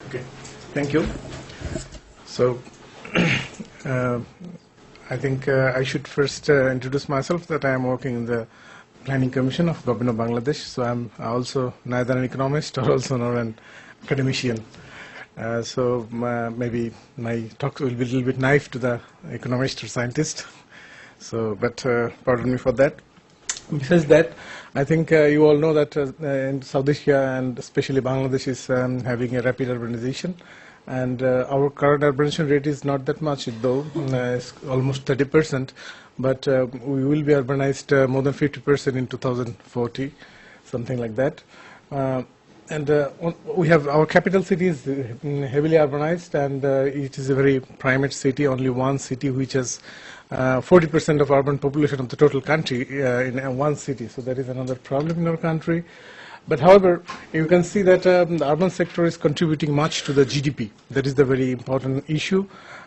Okay, thank you. So, I think I should first introduce myself that I am working in the Planning Commission of Government of Bangladesh. So I'm also neither an economist or also not an academician. Maybe my talk will be a little bit naive to the economist or scientist. But pardon me for that. Besides that, I think you all know that in South Asia and especially Bangladesh is having a rapid urbanization. And our current urbanization rate is not that much, though it's almost 30%. But we will be urbanized more than 50% in 2040, something like that. We have our capital city is heavily urbanized, and it is a very primate city. Only one city which has 40% of urban population of the total country in one city. So that is another problem in our country. But however, you can see that the urban sector is contributing much to the GDP. That is the very important issue.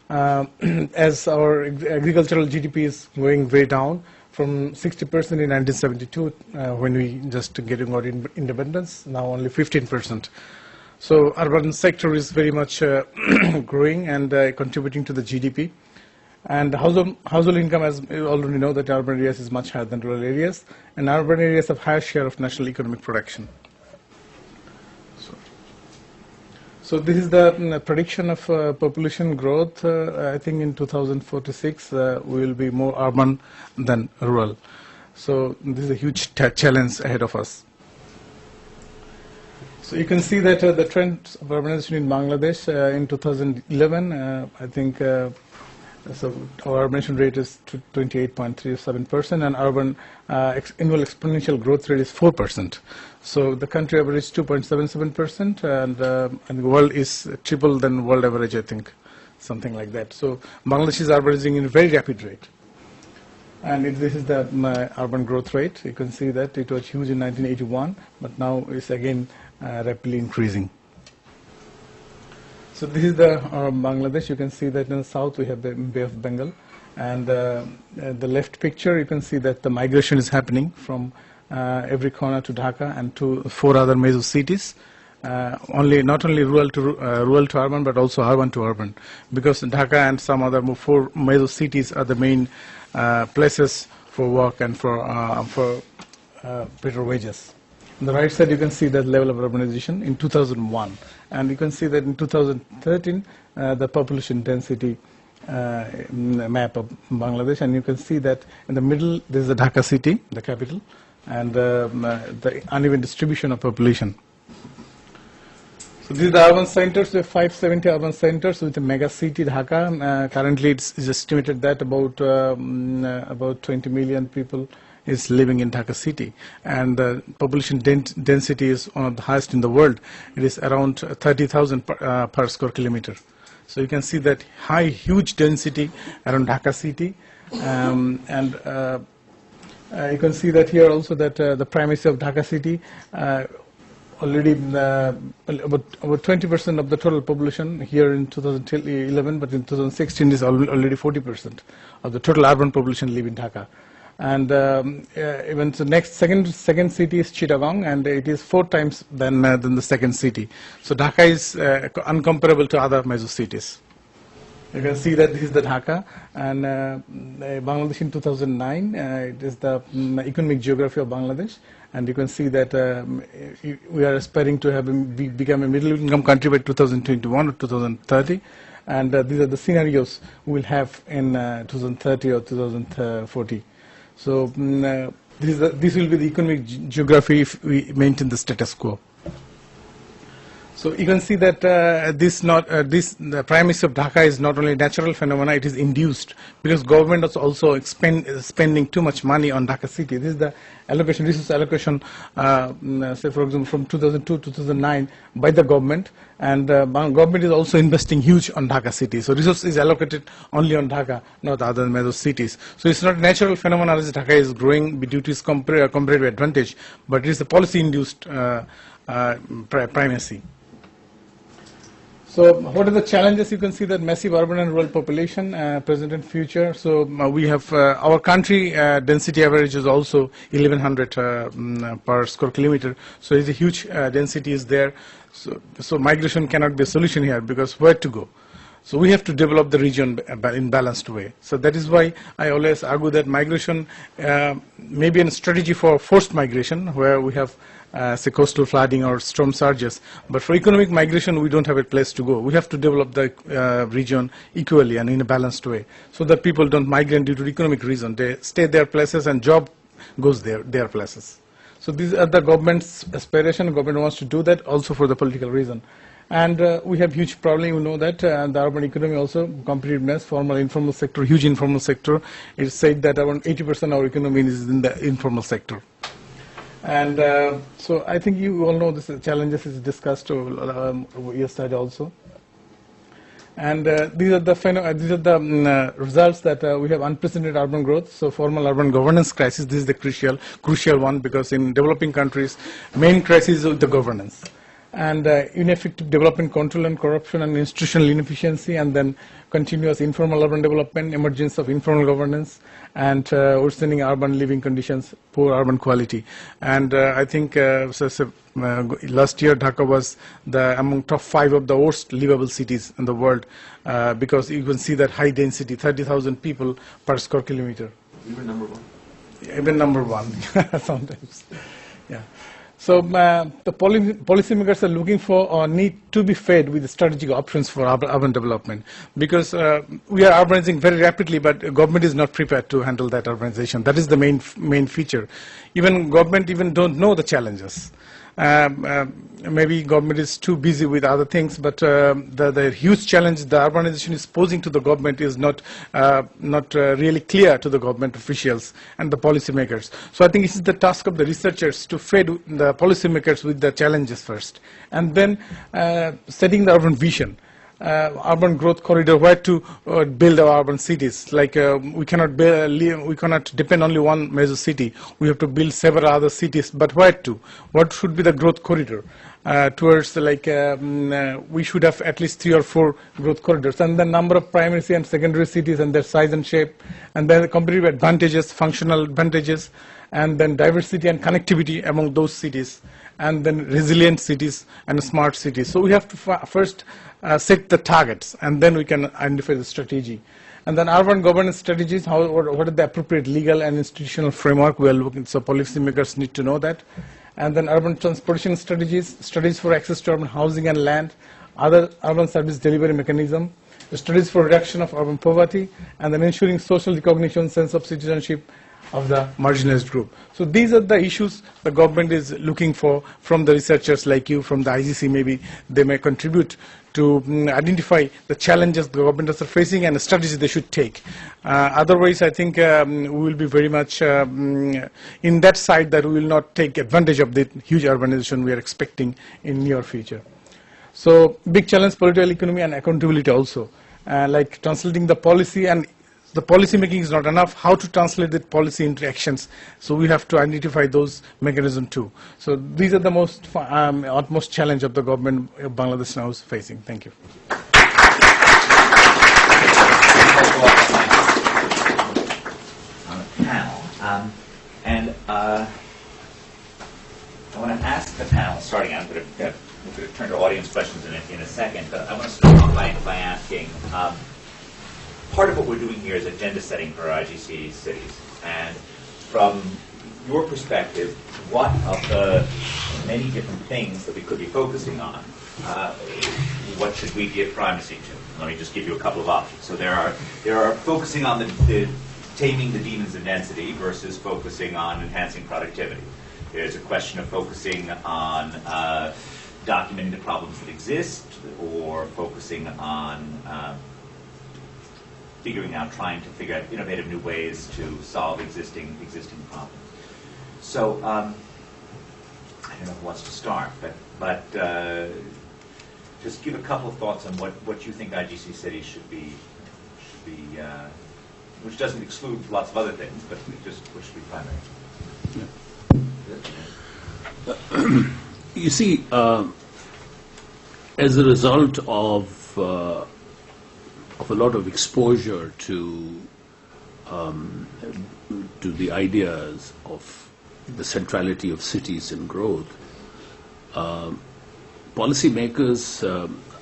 As our agricultural GDP is going way down from 60% in 1972 when we just getting our independence, now only 15%. So urban sector is very much growing and contributing to the GDP. And household income, as you already know, that urban areas is much higher than rural areas, and urban areas have higher share of national economic production. So this is the prediction of population growth. I think in 2046 we will be more urban than rural. So this is a huge challenge ahead of us. So you can see that the trend of urbanization in Bangladesh in 2011, I think. So our urbanization rate is 28.37%, and urban annual exponential growth rate is 4%. So the country average is 2.77%, and the world is triple than world average, I think, something like that. So Bangladesh is urbanizing in a very rapid rate. And this is the urban growth rate. You can see that it was huge in 1981, but now it's again rapidly increasing. So this is the Bangladesh. You can see that in the south we have the Bay of Bengal, and the left picture you can see that the migration is happening from every corner to Dhaka and to 4 other major cities. Not only rural to urban, but also urban to urban, because Dhaka and some other 4 major cities are the main places for work and for better wages. On the right side, you can see the level of urbanization in 2001. And you can see that in 2013, the population density map of Bangladesh. And you can see that in the middle, there is the Dhaka city, the capital, and the uneven distribution of population. So these are the urban centers. We have 570 urban centers with a mega city, Dhaka. Currently, it's estimated that about 20 million people is living in Dhaka city, and the population density is one of the highest in the world. It is around 30,000 per square kilometer. So you can see that huge density around Dhaka city, and you can see that here also that the primacy of Dhaka city already about 20% of the total population here in 2011, but in 2016 is already 40% of the total urban population live in Dhaka. And even the second city is Chittagong, and it is 4 times than the second city. So Dhaka is uncomparable to other major cities. You can see that this is the Dhaka, and Bangladesh in 2009. It is the economic geography of Bangladesh, and you can see that we are aspiring to become a middle-income country by 2021 or 2030. And these are the scenarios we will have in 2030 or 2040. So this will be the economic geography if we maintain the status quo. So you can see that the primacy of Dhaka is not only a natural phenomena; it is induced because government is also spending too much money on Dhaka city. This is the allocation, resource allocation, say for example from 2002 to 2009 by the government, and government is also investing huge on Dhaka city. So resource is allocated only on Dhaka, not other major cities. So it's not a natural phenomenon as Dhaka is growing due to its comparative advantage, but it is a policy-induced primacy. So what are the challenges? You can see that massive urban and rural population, present and future. So we have our country density average is also 1100 per square kilometer. So it's a huge density is there. So migration cannot be a solution here, because where to go? So we have to develop the region in balanced way. So that is why I always argue that migration may be a strategy for forced migration, where we have say coastal flooding or storm surges. But for economic migration, we don't have a place to go. We have to develop the region equally and in a balanced way, so that people don't migrate due to economic reason. They stay their places and job goes their places. So these are the government's aspiration. Government wants to do that also for the political reason. And we have huge problem. We know that the urban economy also competitiveness, formal, informal sector, huge informal sector. It's said that around 80% of our economy is in the informal sector. And so I think you all know this challenges is discussed yesterday also. And these are the results that we have unprecedented urban growth. So formal urban governance crisis. This is the crucial one, because in developing countries, main crisis is the governance. And ineffective development control and corruption and institutional inefficiency, and then continuous informal urban development, emergence of informal governance, and worsening urban living conditions, poor urban quality. And I think last year Dhaka was among top 5 of the worst livable cities in the world, because you can see that high density, 30,000 people per square kilometer. You were number 1? Even number 1 sometimes. Yeah. So the policymakers are looking for or need to be fed with strategic options for urban development, because we are urbanizing very rapidly, but government is not prepared to handle that urbanization. That is the main feature. Even government don't know the challenges. Maybe government is too busy with other things, but the huge challenge the urbanization is posing to the government is not really clear to the government officials and the policymakers. So I think it is the task of the researchers to feed the policymakers with the challenges first, and then setting the urban vision. Urban growth corridor, where to build our urban cities. Like we cannot depend only one major city. We have to build several other cities. But where to? What should be the growth corridor? Towards we should have at least 3 or 4 growth corridors, and the number of primary and secondary cities and their size and shape, and then the competitive advantages, functional advantages, and then diversity and connectivity among those cities, and then resilient cities and smart cities. So we have to first set the targets, and then we can identify the strategy. And then urban governance strategies, what are the appropriate legal and institutional framework we are looking, so policymakers need to know that. And then urban transportation strategies for access to urban housing and land, other urban service delivery mechanism, studies for reduction of urban poverty, and then ensuring social recognition, sense of citizenship of the marginalized group. So these are the issues the government is looking for from the researchers like you, from the IGC. Maybe they may contribute to identify the challenges the governments are facing and the strategies they should take. Otherwise, I think we will be very much in that side that we will not take advantage of the huge urbanization we are expecting in near future. So big challenge, political economy and accountability also. Like translating the policy, and the policy making is not enough. How to translate that policy into actions? So we have to identify those mechanisms too. So these are the utmost challenge of the government of Bangladesh now is facing. Thank you. Panel, I want to ask the panel. Starting, I'm going to turn to audience questions in a second, but I want to start off by asking. Part of what we're doing here is agenda setting for IGC cities. And from your perspective, what of the many different things that we could be focusing on, what should we give primacy to? Let me just give you a couple of options. So there are focusing on the taming the demons of density versus focusing on enhancing productivity. There's a question of focusing on documenting the problems that exist, or focusing on trying to figure out innovative new ways to solve existing problems. So I don't know who wants to start, but just give a couple of thoughts on what you think IGC cities should be, which doesn't exclude lots of other things, but just what should be primary. You see, as a result of a lot of exposure to the ideas of the centrality of cities in growth, policymakers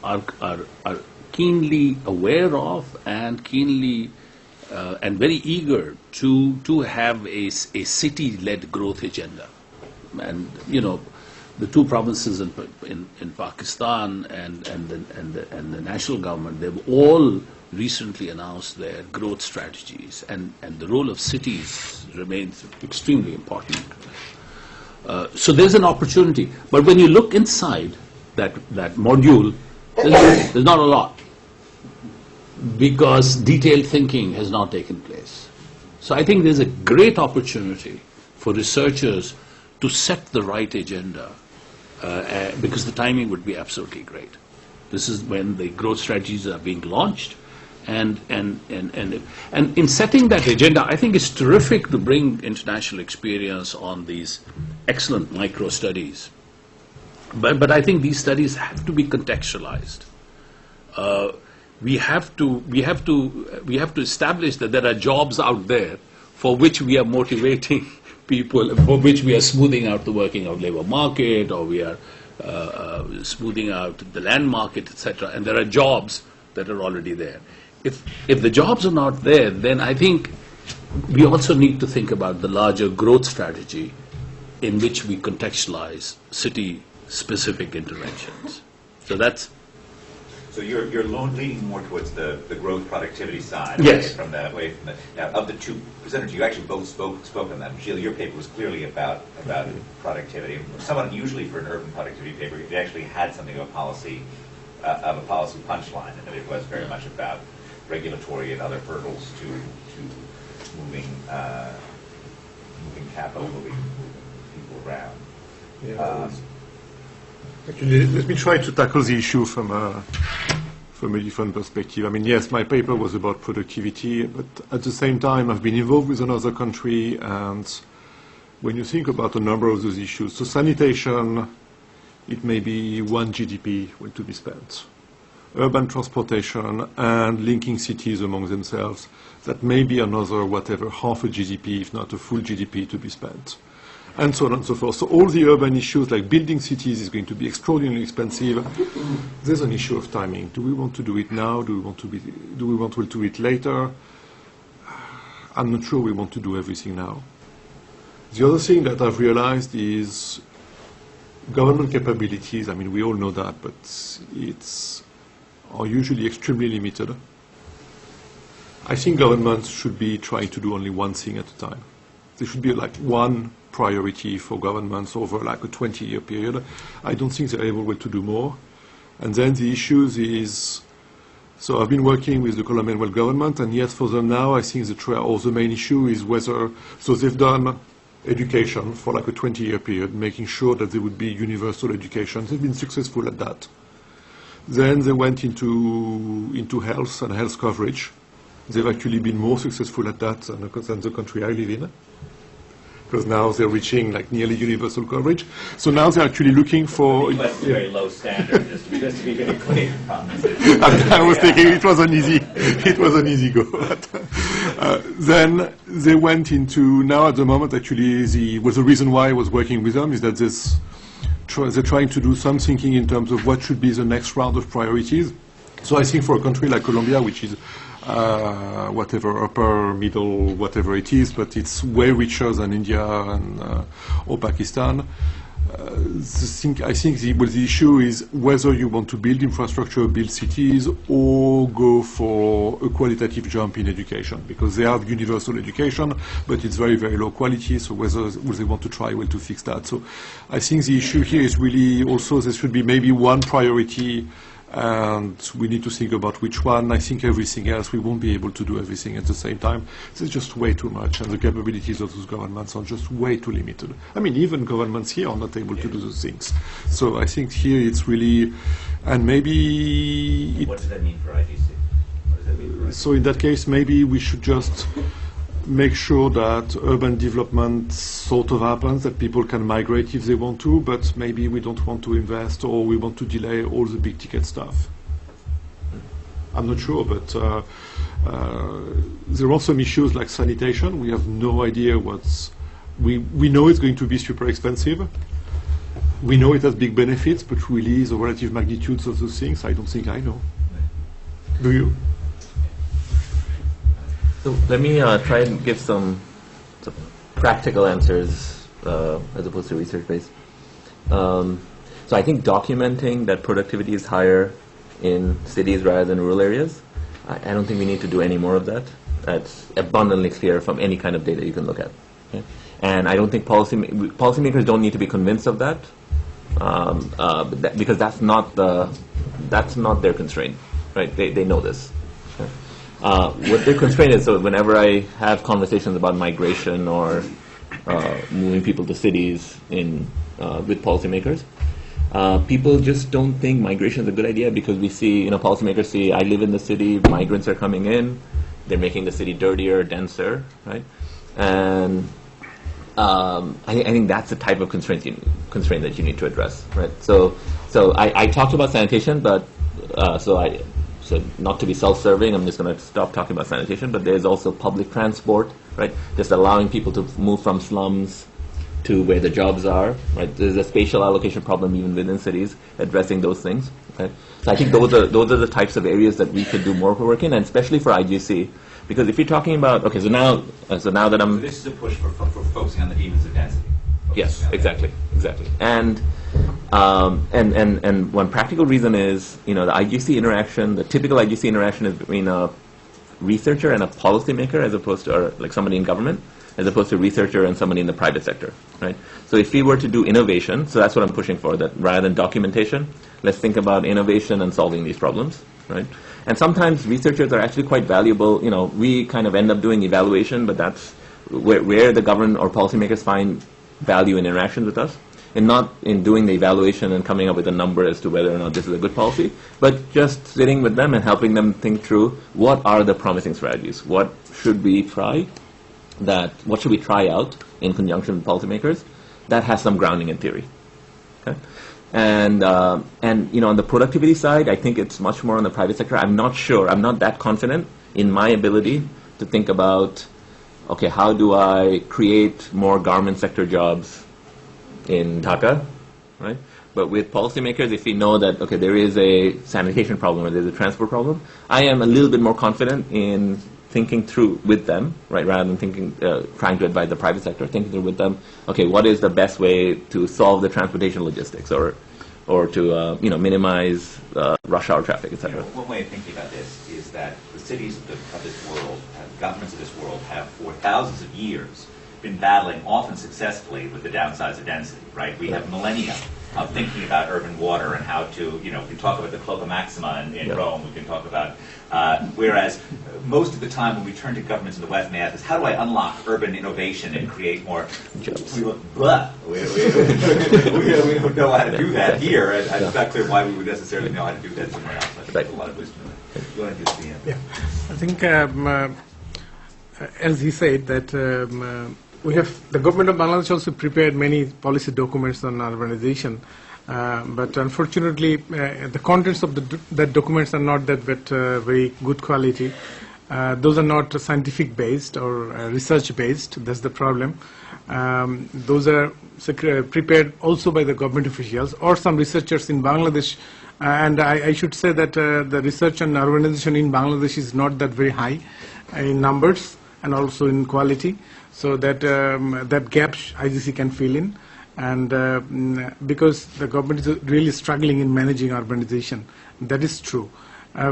are keenly aware of and keenly and very eager to have a city-led growth agenda. And the two provinces in Pakistan and the national government, they've all recently announced their growth strategies, and the role of cities remains extremely important. So there's an opportunity, but when you look inside that module, there's not a lot, because detailed thinking has not taken place. So I think there's a great opportunity for researchers to set the right agenda, because the timing would be absolutely great. This is when the growth strategies are being launched, and in setting that agenda, I think it's terrific to bring international experience on these excellent micro studies. But I think these studies have to be contextualized. We have to establish that there are jobs out there for which we are motivating people, for which we are smoothing out the working of labor market, or we are smoothing out the land market, etc. And there are jobs that are already there. If the jobs are not there, then I think we also need to think about the larger growth strategy in which we contextualize city-specific interventions. So that's. So you're leaning more towards the growth productivity side. Yes. Away from the now of the two presenters, you actually both spoke on that. Sheila, your paper was clearly about productivity. Somewhat unusually for an urban productivity paper, it actually had something of a policy punchline, and that it was very much about regulatory and other hurdles to moving capital, moving people around. Yeah. Actually, let me try to tackle the issue from a different perspective. I mean, yes, my paper was about productivity, but at the same time, I've been involved with another country, and when you think about a number of those issues, so sanitation, it may be 1 GDP to be spent. Urban transportation and linking cities among themselves, that may be another, whatever, half a GDP, if not a full GDP to be spent. And so on and so forth. So all the urban issues, like building cities, is going to be extraordinarily expensive. There's an issue of timing. Do we want to do it now? Do we want to do it later? I'm not sure we want to do everything now. The other thing that I've realized is government capabilities. I mean, we all know that, but are usually extremely limited. I think governments should be trying to do only one thing at a time. There should be like one priority for governments over like a 20-year period. I don't think they're able to do more. And then the issues is, so I've been working with the Colombian government, and yes, for them now, I think the main issue is whether, so they've done education for like a 20-year period, making sure that there would be universal education. They've been successful at that. Then they went into health and health coverage. They've actually been more successful at that than the country I live in, because now they're reaching like nearly universal coverage. So now they're actually looking for. But it's a very low standard, just to be very clear. I was thinking it was an easy go. Then they went into, now at the moment actually the reason why I was working with them is that they're trying to do some thinking in terms of what should be the next round of priorities. So I think for a country like Colombia, which is whatever, upper, middle, whatever it is, but it's way richer than India or Pakistan. I think the issue is whether you want to build infrastructure, build cities, or go for a qualitative jump in education, because they have universal education, but it's very, very low quality, so whether they want to try to fix that. So I think the issue here is really also there should be maybe one priority, and we need to think about which one. I think everything else, we won't be able to do everything at the same time. There's just way too much, and the capabilities of those governments are just way too limited. I mean, even governments here are not able to do those things. So I think here it's really, and maybe... What does that mean for IGC? What does that mean for IGC? So in that case, maybe we should just make sure that urban development sort of happens, that people can migrate if they want to, but maybe we don't want to invest or we want to delay all the big ticket stuff. I'm not sure, but there are some issues like sanitation. We have no idea what's... We know it's going to be super expensive. We know it has big benefits, but really the relative magnitudes of those things, I don't think I know. Do you? So let me try and give some practical answers as opposed to research-based. So I think documenting that productivity is higher in cities rather than rural areas, I don't think we need to do any more of that. That's abundantly clear from any kind of data you can look at. Okay? And I don't think policymakers don't need to be convinced of that, because that's not their constraint, right? They know this. Okay? What their constraint is, so whenever I have conversations about migration or moving people to cities with policymakers, people just don't think migration is a good idea because we see, policymakers see, I live in the city, migrants are coming in, they're making the city dirtier, denser, right? And I think that's the type of constraint that you need to address, right? So I talked about sanitation, but so not to be self-serving, I'm just going to stop talking about sanitation, but there's also public transport, right? Just allowing people to move from slums to where the jobs are, right? There's a spatial allocation problem even within cities, addressing those things, okay? So I think those are the types of areas that we could do more work in, and especially for IGC, because if you're talking about, okay, so now that I'm... So this is a push for focusing on the demons of density. Yes, exactly. And one practical reason is, the IGC interaction, the typical IGC interaction is between a researcher and a policymaker, as opposed to, or like somebody in government, as opposed to a researcher and somebody in the private sector, right? So if we were to do innovation, so that's what I'm pushing for, that rather than documentation, let's think about innovation and solving these problems, right? And sometimes researchers are actually quite valuable. We kind of end up doing evaluation, but that's where the government or policymakers find value in interactions with us, and not in doing the evaluation and coming up with a number as to whether or not this is a good policy, but just sitting with them and helping them think through what are the promising strategies, what should we try out in conjunction with policymakers that has some grounding in theory. Okay? And on the productivity side, I think it's much more on the private sector. I'm not that confident in my ability to think about, okay, how do I create more garment sector jobs in Dhaka, right? But with policymakers, if we know that, okay, there is a sanitation problem or there's a transport problem, I am a little bit more confident in thinking through with them, right, rather than trying to advise the private sector, thinking through with them, okay, what is the best way to solve the transportation logistics or to minimize rush hour traffic, etc. One way of thinking about this is that the cities of this world, governments of this world, have for thousands of years been battling, often successfully, with the downsides of density, right? We have millennia of thinking about urban water and how to, we can talk about the Cloaca Maxima in Rome, we can talk about, whereas most of the time when we turn to governments in the West and they ask us, how do I unlock urban innovation and create more jobs? We look, blah. We don't know how to do that here, and it's not clear why we would necessarily know how to do that somewhere else. I think there's a lot of wisdom in that. You want to do the end? Yeah, I think, as he said, that the government of Bangladesh also prepared many policy documents on urbanization, but unfortunately the contents of that documents are not that very good quality. Those are not scientific based or research based. That's the problem. Those are prepared also by the government officials or some researchers in Bangladesh. And I should say that the research on urbanization in Bangladesh is not that very high in numbers and also in quality. So that gap IGC can fill in, and because the government is really struggling in managing urbanization, that is true.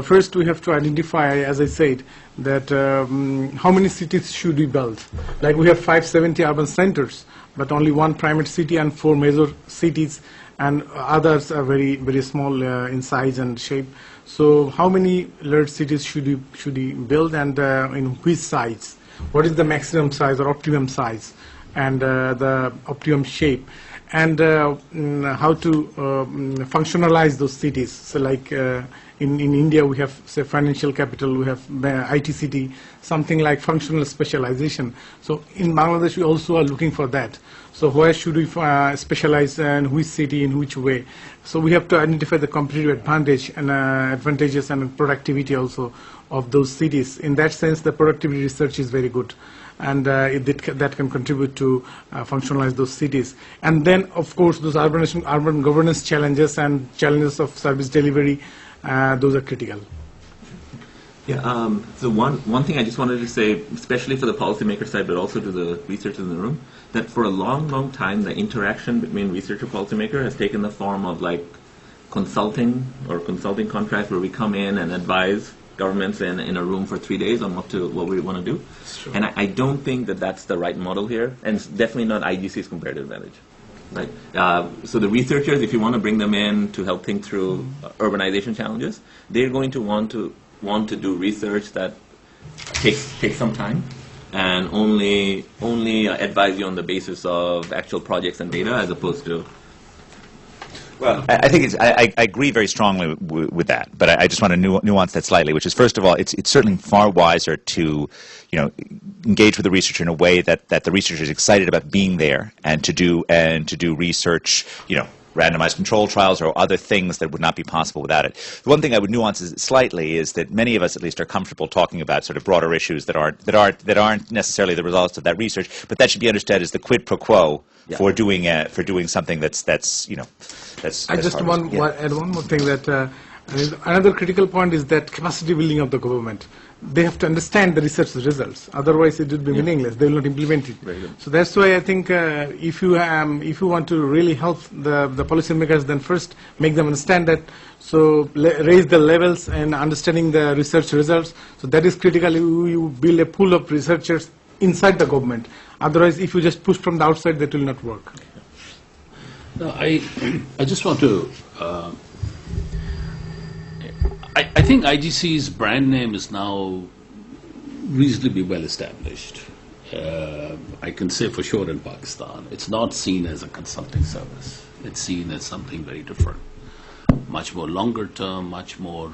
First, we have to identify, as I said, that how many cities should we build? Like we have 570 urban centers, but only one primate city and 4 major cities, and others are very, very small in size and shape. So how many large cities should we build, and in which size? What is the maximum size or optimum size, and the optimum shape, and how to functionalize those cities? So like in India we have, say, financial capital, we have ITCT, something like functional specialization. So in Bangladesh we also are looking for that. So where should we specialize in which city, in which way? So we have to identify the competitive advantage and advantages and productivity also of those cities. In that sense, the productivity research is very good, and that can contribute to functionalize those cities. And then, of course, those urban governance challenges and challenges of service delivery, those are critical. Yeah, so one thing I just wanted to say, especially for the policymaker side, but also to the researchers in the room, that for a long, long time, the interaction between researcher and policymaker has taken the form of like consulting contracts where we come in and advise governments in a room for 3 days on what we want to do. Sure. And I don't think that that's the right model here, and it's definitely not IGC's comparative advantage. Right. So the researchers, if you want to bring them in to help think through urbanization challenges, they're going to want to do research that takes some time and only advise you on the basis of actual projects and data as opposed to. Well, I think I agree very strongly with that, but I just want to nuance that slightly. Which is, first of all, it's certainly far wiser to, engage with the researcher in a way that the researcher is excited about being there and to do research, randomized control trials or other things that would not be possible without it. The one thing I would nuance slightly is that many of us, at least, are comfortable talking about sort of broader issues that aren't necessarily the results of that research, but that should be understood as the quid pro quo for doing something that's. I just want to add one more thing, that another critical point is that capacity building of the government. They have to understand the research results. Otherwise, it would be meaningless. They will not implement it. So that's why I think if you want to really help the policymakers, then first make them understand that. So raise the levels and understanding the research results. So that is critical. You build a pool of researchers inside the government. Otherwise, if you just push from the outside, that will not work. No, I just want to. I think IGC's brand name is now reasonably well established. I can say for sure in Pakistan, it's not seen as a consulting service. It's seen as something very different, much more longer term, much more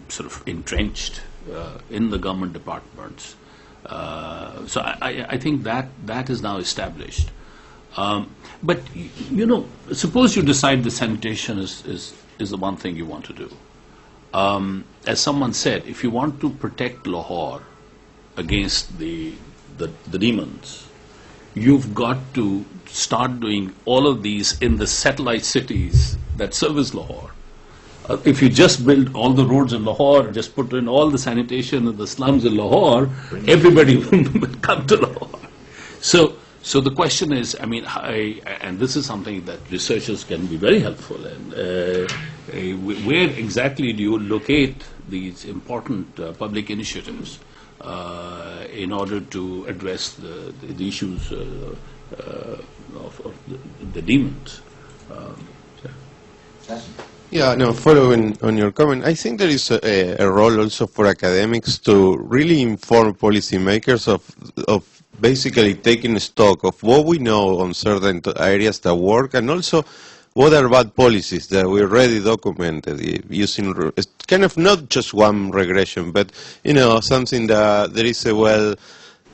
sort of entrenched in the government departments. So I think that is now established. But suppose you decide the sanitation is the one thing you want to do. As someone said, if you want to protect Lahore against the demons, you've got to start doing all of these in the satellite cities that service Lahore. If you just build all the roads in Lahore, just put in all the sanitation in the slums in Lahore, everybody will come to Lahore. So the question is, and this is something that researchers can be very helpful in, where exactly do you locate these important public initiatives in order to address the issues of the demons? Following on your comment, I think there is a role also for academics to really inform policymakers of basically taking stock of what we know on certain areas that work, and also what are bad policies that we already documented using kind of not just one regression, but something that there is a well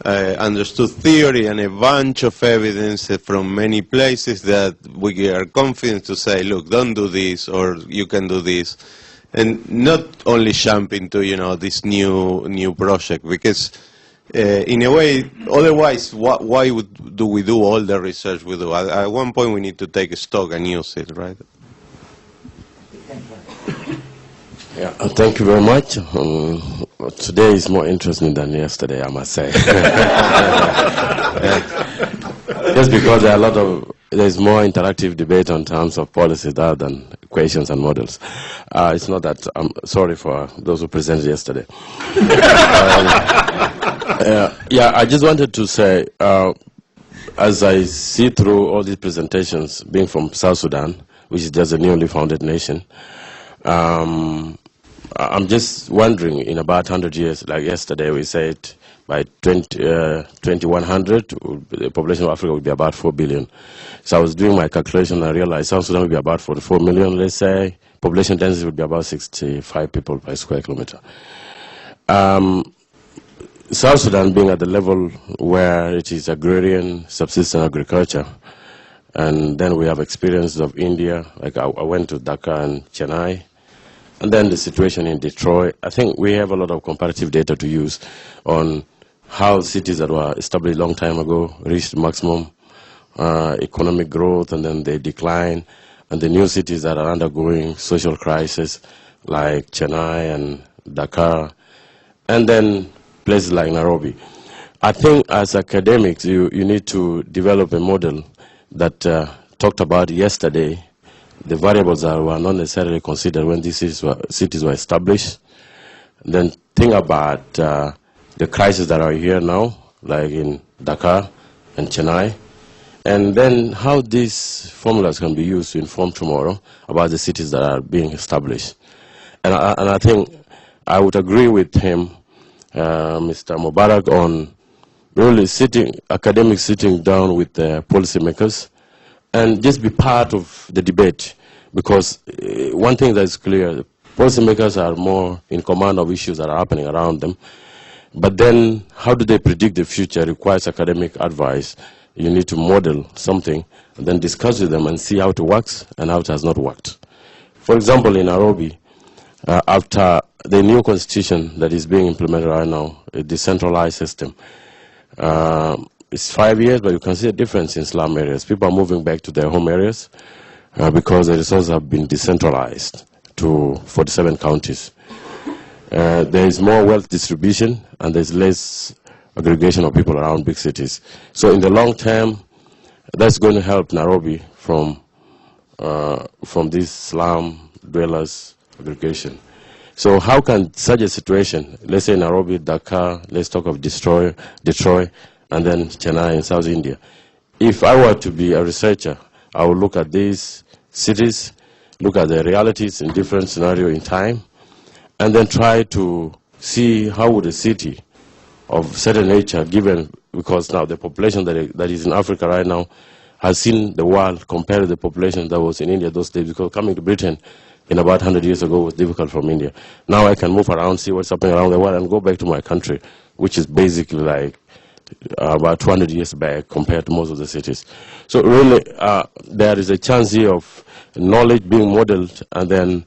understood theory and a bunch of evidence from many places that we are confident to say, look, don't do this, or you can do this, and not only jump into this new project, because in a way, otherwise, why do we do all the research we do? At one point, we need to take stock and use it, right? Yeah, thank you very much. Today is more interesting than yesterday, I must say. Just because there's more interactive debate on terms of policy rather than equations and models. It's not that I'm sorry for those who presented yesterday. I just wanted to say, as I see through all these presentations, being from South Sudan, which is just a newly founded nation, I'm just wondering, in about 100 years, like yesterday we said, by 2100, the population of Africa will be about 4 billion. So I was doing my calculation and I realized South Sudan will be about 44 million, let's say, population density would be about 65 people per square kilometer. South Sudan being at the level where it is agrarian, subsistence agriculture, and then we have experiences of India, like I went to Dhaka and Chennai, and then the situation in Detroit. I think we have a lot of comparative data to use on how cities that were established a long time ago reached maximum economic growth, and then they decline, and the new cities that are undergoing social crisis, like Chennai and Dhaka, and then places like Nairobi. I think as academics, you need to develop a model that talked about yesterday, the variables that were not necessarily considered when these cities were established. Then think about the crises that are here now, like in Dhaka and Chennai, and then how these formulas can be used to inform tomorrow about the cities that are being established. And I think I would agree with him, Mr. Mubarak, on really academics sitting down with the policymakers and just be part of the debate. Because one thing that is clear, policymakers are more in command of issues that are happening around them. But then how do they predict the future requires academic advice. You need to model something and then discuss with them and see how it works and how it has not worked. For example, in Nairobi, after the new constitution that is being implemented right now, a decentralized system, it's 5 years, but you can see a difference in slum areas. People are moving back to their home areas because the resources have been decentralized to 47 counties. There is more wealth distribution, and there's less aggregation of people around big cities. So in the long term, that's going to help Nairobi from this slum dwellers aggregation. So how can such a situation, let's say Nairobi, Dhaka, let's talk of Detroit, and then Chennai in South India. If I were to be a researcher, I would look at these cities, look at the realities in different scenarios in time, and then try to see how would a city of certain nature, given, because now the population that is in Africa right now has seen the world compared to the population that was in India those days, because coming to Britain in about 100 years ago was difficult from India. Now I can move around, see what's happening around the world, and go back to my country, which is basically like about 200 years back compared to most of the cities. So really, there is a chance here of knowledge being modeled, and then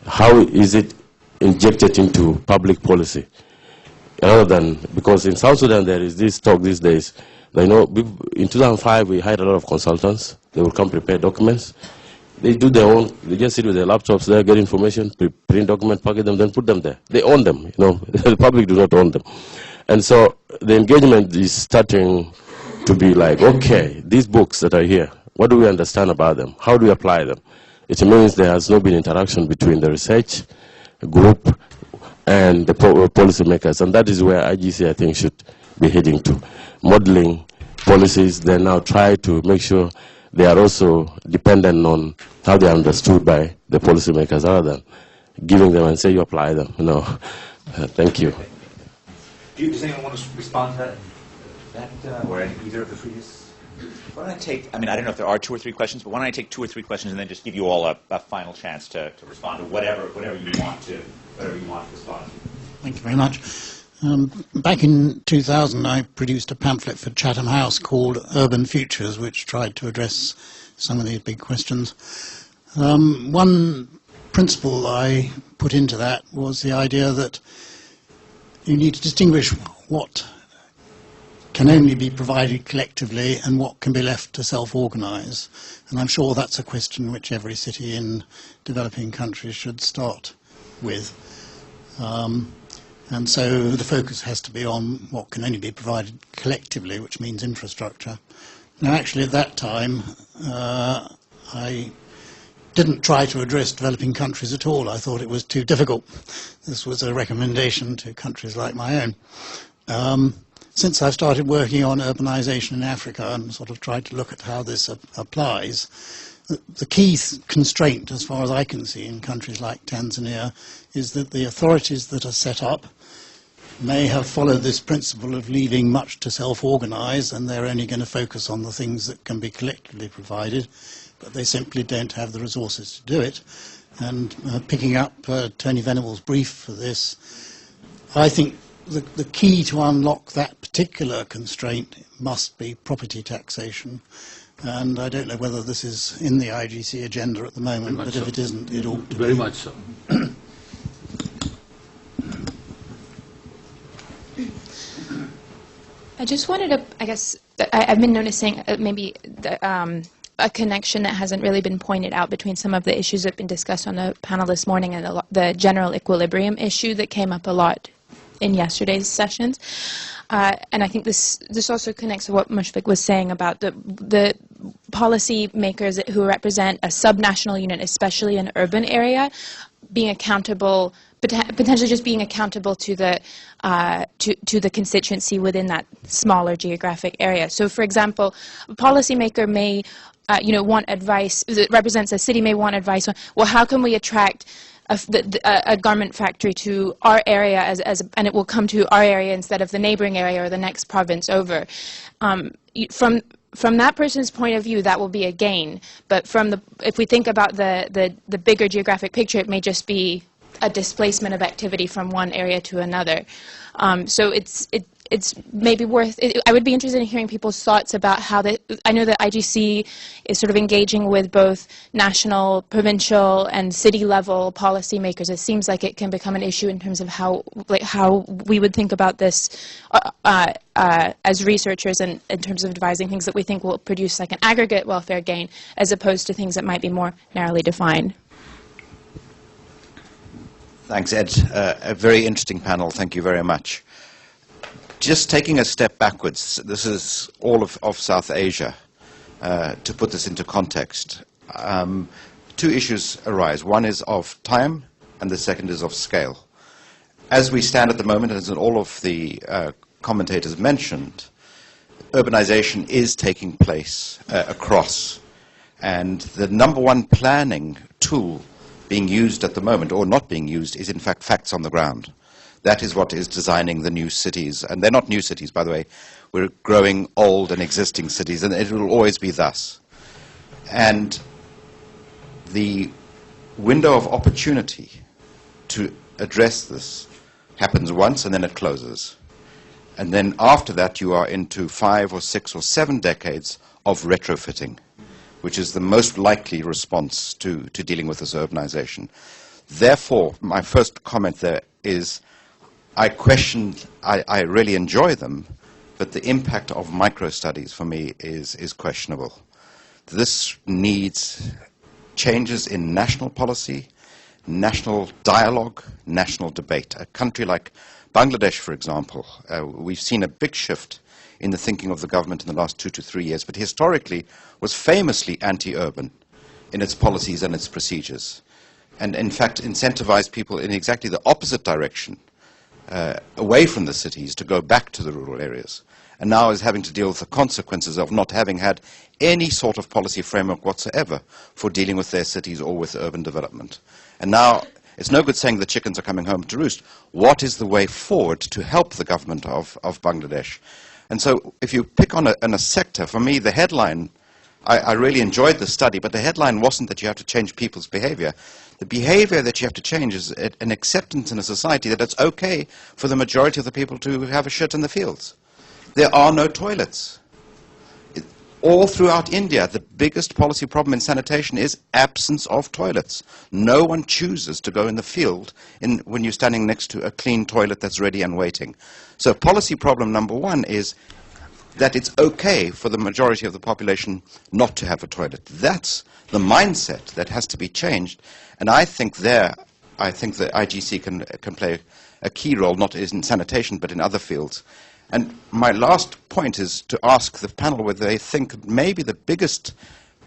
how is it injected into public policy? Rather than, because in South Sudan there is this talk these days, that, in 2005 we hired a lot of consultants. They will come prepare documents. They do their own, they just sit with their laptops there, get information, print documents, package them, then put them there. They own them, the public do not own them. And so the engagement is starting to be like, okay, these books that are here, what do we understand about them? How do we apply them? It means there has not been interaction between the research group and the policymakers, and that is where IGC, I think, should be heading to. Modeling policies, then now try to make sure they are also dependent on how they are understood by the policymakers, rather than giving them and say you apply them. Thank you. Does anyone want to respond to that or either of the previous? Why don't I take, I don't know if there are 2 or 3 questions, but why don't I take 2 or 3 questions and then just give you all a final chance to respond to whatever you want to respond to. Thank you very much. Back in 2000, I produced a pamphlet for Chatham House called Urban Futures, which tried to address some of these big questions. One principle I put into that was the idea that you need to distinguish what can only be provided collectively and what can be left to self-organise. And I'm sure that's a question which every city in developing countries should start with. And so the focus has to be on what can only be provided collectively, which means infrastructure. Now, actually, at that time, I didn't try to address developing countries at all. I thought it was too difficult. This was a recommendation to countries like my own. Since I've started working on urbanization in Africa and sort of tried to look at how this applies, the key constraint, as far as I can see, in countries like Tanzania, is that the authorities that are set up may have followed this principle of leaving much to self-organise, and they're only going to focus on the things that can be collectively provided, but they simply don't have the resources to do it. And picking up Tony Venable's brief for this, I think the key to unlock that particular constraint must be property taxation. And I don't know whether this is in the IGC agenda at the moment, but if it isn't, it ought to be. Very much so. I just wanted to, I guess, I've been noticing maybe a connection that hasn't really been pointed out between some of the issues that have been discussed on the panel this morning and the general equilibrium issue that came up a lot in yesterday's sessions. And I think this also connects to what Mushfiq was saying about the policy makers who represent a subnational unit, especially an urban area, being accountable, potentially just being accountable to the constituency within that smaller geographic area. So, for example, a policymaker may want advice, that represents a city may want advice on, well, how can we attract a garment factory to our area and it will come to our area instead of the neighboring area or the next province over. From that person's point of view, that will be a gain. But if we think about the bigger geographic picture, it may just be a displacement of activity from one area to another. So it's maybe worth, I would be interested in hearing people's thoughts about how I know that IGC is sort of engaging with both national, provincial, and city level policymakers. It seems like it can become an issue in terms of how we would think about this as researchers and in terms of advising things that we think will produce like an aggregate welfare gain as opposed to things that might be more narrowly defined. Thanks, Ed. A very interesting panel. Thank you very much. Just taking a step backwards, this is all of South Asia. To put this into context, two issues arise. One is of time, and the second is of scale. As we stand at the moment, as all of the commentators mentioned, urbanization is taking place across. And the number one planning tool being used at the moment, or not being used, is in fact facts on the ground. That is what is designing the new cities. And they're not new cities, by the way. We're growing old and existing cities, and it will always be thus. And the window of opportunity to address this happens once, and then it closes. And then after that, you are into 5 or 6 or 7 decades of retrofitting, which is the most likely response to dealing with this urbanization. Therefore, my first comment there is, I really enjoy them, but the impact of micro-studies for me is questionable. This needs changes in national policy, national dialogue, national debate. A country like Bangladesh, for example, we've seen a big shift in the thinking of the government in the last 2 to 3 years, but historically was famously anti-urban in its policies and its procedures, and in fact incentivized people in exactly the opposite direction, away from the cities to go back to the rural areas, and now is having to deal with the consequences of not having had any sort of policy framework whatsoever for dealing with their cities or with urban development. And now it's no good saying the chickens are coming home to roost. What is the way forward to help the government of Bangladesh? And so if you pick on a sector, for me the headline, I really enjoyed the study, but the headline wasn't that you have to change people's behavior. The behavior that you have to change is an acceptance in a society that it's okay for the majority of the people to have a shit in the fields. There are no toilets. All throughout India, the biggest policy problem in sanitation is absence of toilets. No one chooses to go in the field when you're standing next to a clean toilet that's ready and waiting. So policy problem number one is that it's okay for the majority of the population not to have a toilet. That's the mindset that has to be changed. And I think the IGC can play a key role, not in sanitation, but in other fields. And my last point is to ask the panel whether they think maybe the biggest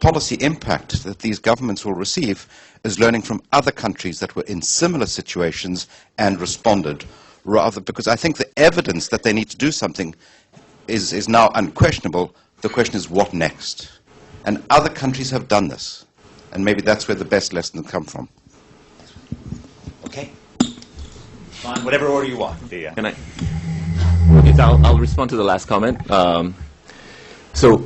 policy impact that these governments will receive is learning from other countries that were in similar situations and responded, rather, because I think the evidence that they need to do something is now unquestionable. The question is, what next? And other countries have done this. And maybe that's where the best lessons come from. Okay. On whatever order you want. Can I? Okay, so I'll respond to the last comment. So,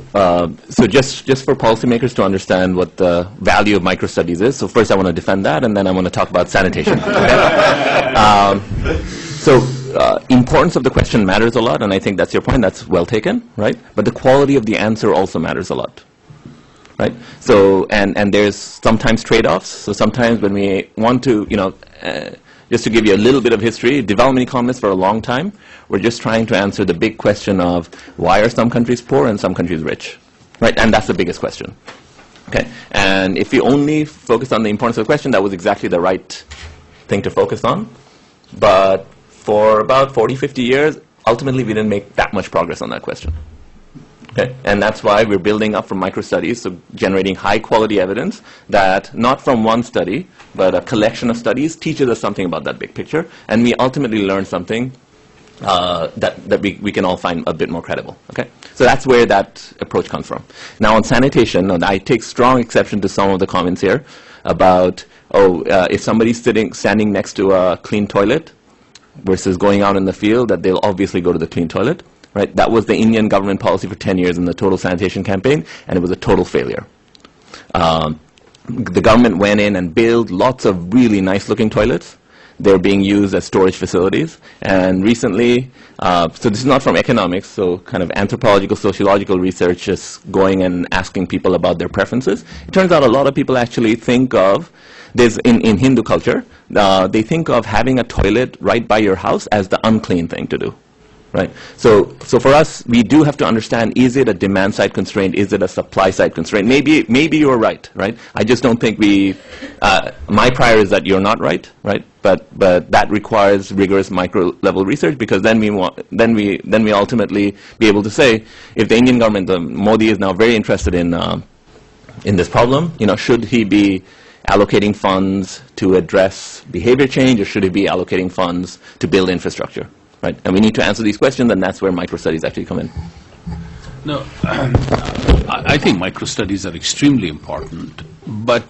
just for policymakers to understand what the value of micro-studies is, so first I want to defend that, and then I want to talk about sanitation. Importance of the question matters a lot, and I think that's your point. That's well taken, right? But the quality of the answer also matters a lot, right? So, and there's sometimes trade-offs. So sometimes when we want to, just to give you a little bit of history, development economists for a long time were just trying to answer the big question of why are some countries poor and some countries rich, right? And that's the biggest question. Okay, and if you only focus on the importance of the question, that was exactly the right thing to focus on. But for about 40, 50 years, ultimately we didn't make that much progress on that question. Okay, and that's why we're building up from micro-studies, so generating high-quality evidence that not from one study, but a collection of studies teaches us something about that big picture, and we ultimately learn something that we can all find a bit more credible. Okay, so that's where that approach comes from. Now on sanitation, I take strong exception to some of the comments here about, if somebody's standing next to a clean toilet versus going out in the field, that they'll obviously go to the clean toilet. Right? That was the Indian government policy for 10 years in the total sanitation campaign, and it was a total failure. The government went in and built lots of really nice-looking toilets. They're being used as storage facilities. And recently, so this is not from economics, so kind of anthropological, sociological research is going and asking people about their preferences. It turns out a lot of people actually think of, in Hindu culture, they think of having a toilet right by your house as the unclean thing to do. Right. So for us, we do have to understand: is it a demand-side constraint? Is it a supply-side constraint? Maybe you're right. Right. I just don't think we. My prior is that you're not right. Right. But that requires rigorous micro-level research, because then we ultimately be able to say, if the Indian government, Modi is now very interested in this problem, should he be allocating funds to address behavior change, or should he be allocating funds to build infrastructure? Right, and we need to answer these questions, and that's where micro-studies actually come in. No, I think micro-studies are extremely important, but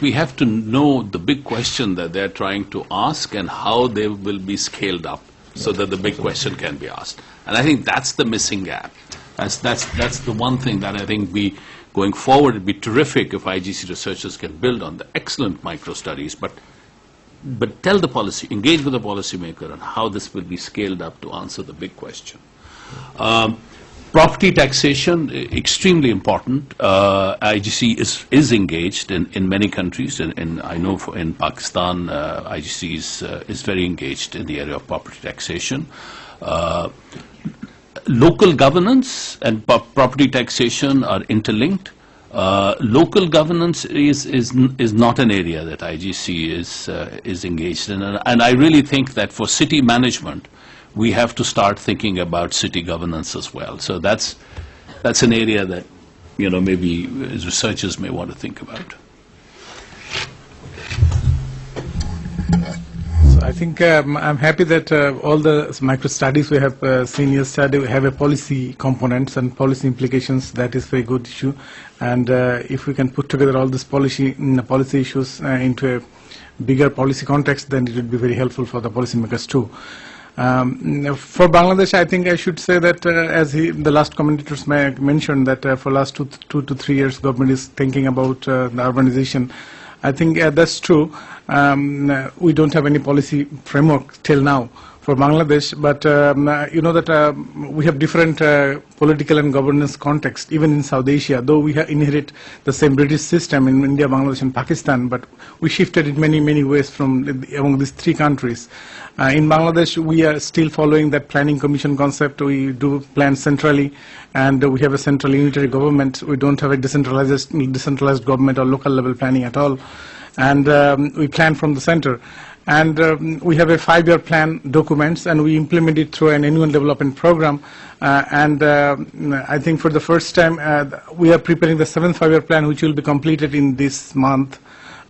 we have to know the big question that they're trying to ask and how they will be scaled up so that the big question can be asked. And I think that's the missing gap. That's the one thing that I think going forward, it'd be terrific if IGC researchers can build on the excellent micro-studies, but tell the policy, engage with the policymaker on how this will be scaled up to answer the big question. Property taxation, extremely important. IGC is engaged in many countries, and I know in Pakistan, IGC is very engaged in the area of property taxation. Local governance and property taxation are interlinked. Local governance is not an area that IGC is engaged in, and I really think that for city management, we have to start thinking about city governance as well. So that's an area that maybe researchers may want to think about. I think I'm happy that all the micro-studies we have seen yesterday have a policy components and policy implications. That is a very good issue. And if we can put together all these policy issues into a bigger policy context, then it would be very helpful for the policymakers too. For Bangladesh, I think I should say that as the last commentators mentioned, that for last two to 3 years, government is thinking about the urbanization. I think that's true. We don't have any policy framework till now for Bangladesh, but that we have different political and governance context, even in South Asia, though we inherit the same British system in India, Bangladesh and Pakistan, but we shifted in many ways from among these three countries. In Bangladesh, we are still following that planning commission concept. We do plan centrally, and we have a central unitary government. We don't have a decentralized government or local level planning at all. And we plan from the center. And we have a 5-year plan documents, and we implement it through an annual development program. I think for the first time, we are preparing the 7th 5-year plan, which will be completed in this month.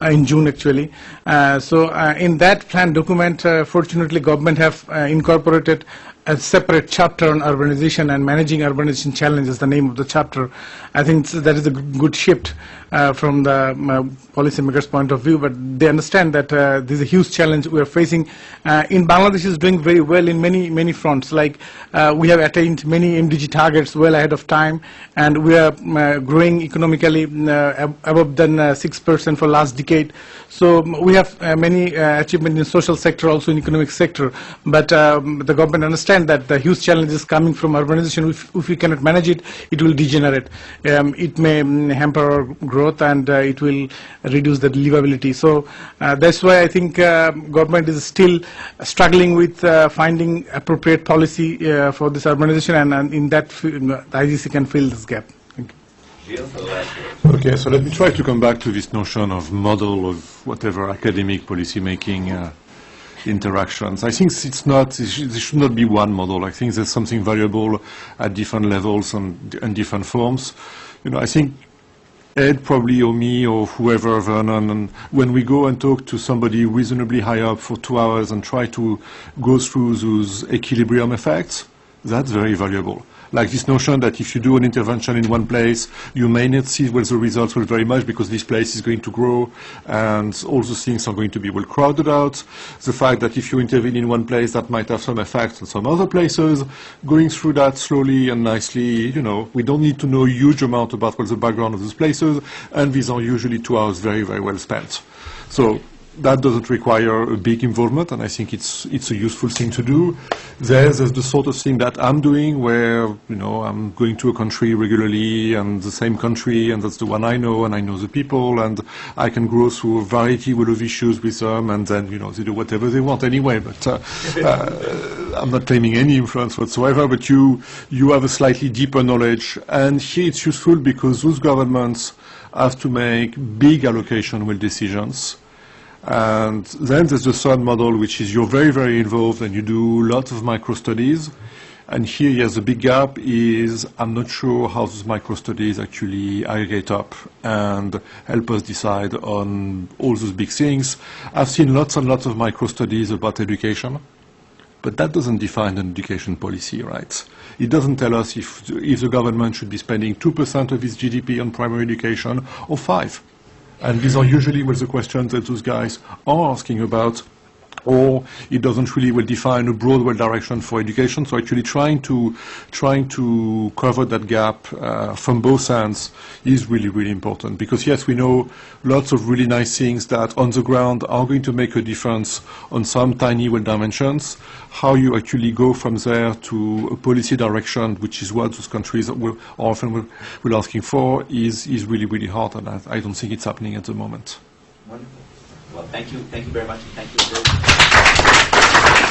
in June actually. In that plan document, fortunately, government have incorporated a separate chapter on urbanization and managing urbanization challenges, the name of the chapter. I think that is a good shift from the policymakers' point of view, but they understand that this is a huge challenge we are facing. In Bangladesh is doing very well in many fronts. Like we have attained many MDG targets well ahead of time, and we are growing economically above than 6% for last decade. So we have many achievements in social sector, also in economic sector. But the government understands that the huge challenge is coming from urbanization. If we cannot manage it, it will degenerate. It may hamper our growth, and it will reduce the livability. So that's why I think government is still struggling with finding appropriate policy for this urbanization, and in that the IGC can fill this gap. Okay, so let me try to come back to this notion of model of whatever academic policy-making interactions. I think there should not be one model. I think there's something valuable at different levels and different forms. I think Ed probably, or me, or whoever, Vernon, and when we go and talk to somebody reasonably high up for 2 hours and try to go through those equilibrium effects, that's very valuable. Like this notion that if you do an intervention in one place, you may not see well the results will very much because this place is going to grow and all those things are going to be well crowded out. The fact that if you intervene in one place, that might have some effect on some other places. Going through that slowly and nicely, we don't need to know a huge amount about what's the background of those places, and these are usually 2 hours very, very well spent. So that doesn't require a big involvement, and I think it's a useful thing to do. There's the sort of thing that I'm doing where, I'm going to a country regularly, and the same country, and that's the one I know, and I know the people, and I can go through a variety of issues with them, and then, they do whatever they want anyway, but I'm not claiming any influence whatsoever, but you have a slightly deeper knowledge, and here it's useful because those governments have to make big allocation decisions. And then there's the third model, which is you're very, very involved and you do lots of micro-studies. And here, yes, the big gap is I'm not sure how those micro-studies actually aggregate up and help us decide on all those big things. I've seen lots and lots of micro-studies about education, but that doesn't define an education policy, right? It doesn't tell us if the government should be spending 2% of its GDP on primary education or 5%. And these are usually the questions that those guys are asking about, or it doesn't really well define a broad direction for education. So actually trying to cover that gap from both ends is really, really important. Because yes, we know lots of really nice things that on the ground are going to make a difference on some tiny dimensions. How you actually go from there to a policy direction, which is what those countries will often asking for, is really, really hard, and I don't think it's happening at the moment. Wonderful. Well, thank you very much, and thank you.